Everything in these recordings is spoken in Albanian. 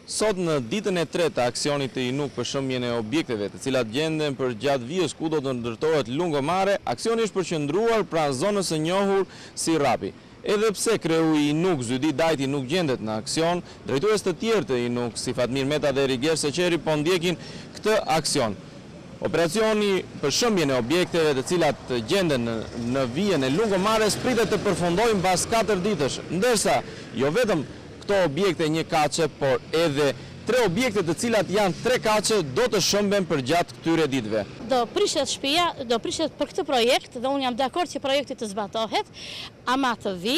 Sot në ditën e tretë të aksionit të INUK për shëmbjen e objekteve të cilat gjenden për gjatë vijës ku do të ndërtohet lungomare, aksioni është përqendruar pranë zonës së njohur si Rapi. Edhe pse kreu i INUK Zydi Dajti nuk gjendet në aksion, drejtues të tjerë të INUK si Fatmir Meta dhe Riger Seqeri po ndjekin këtë aksion. Operacioni për shëmbjen e objekteve të cilat gjenden në vijën e lungomare pritet të përfundojë mbas 4 ditësh, ndërsa jo vetëm këto objekte një kaçe, por edhe 3 objekte të cilat janë 3 kaçe do të shëmben për gjatë këtyre ditëve. Do prishet shtëpia, do prishet për këtë projekt dhe unë jam dakord që projekti të zbatohet, ama të vi,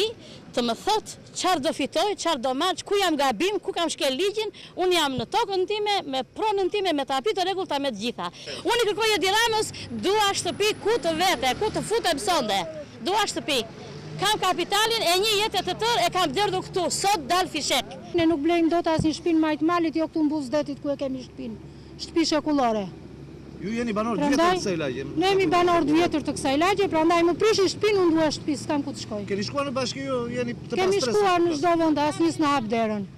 të më thot çfarë do fitoj, çfarë do marr, ku jam gabim, ku kam shkel ligjin, unë jam në tokën time, me pronën time, me tapit të rregullta me të gjitha. Unë kërkoj Edi Ramës, dua shtëpi ku të vete, ku të futem sonde. Dua shtëpi. Kam kapitalin e një jetë të tërë e kam derdhur këtu, sot dal fishek. Ne nuk blejmë dot asnjë shtëpinë Majt Malit, jo këtu në Buzdetit ku e kemi shtëpinë. Shtëpi shekullore. Ju jeni banor të vjetër të kësaj lagje? Ne jemi banor të vjetër të kësaj lagje, prandaj më prishi shtëpinë, unë dua shtëpi, s'kam ku të shkoj. Keni shkuar në bashki ju, jeni të pastres? Kemi shkuar në çdo vend, asnjë s'na hap derën.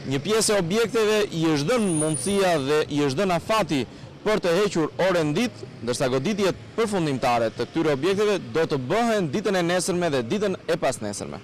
Një pjesë e objekteve i është dhënë mundësia dhe i është dhënë afati për të hequr orën ditë, ndërsa goditjet përfundimtare të këtyre objekteve do të bëhen ditën e nesërme dhe ditën e pasnesërme.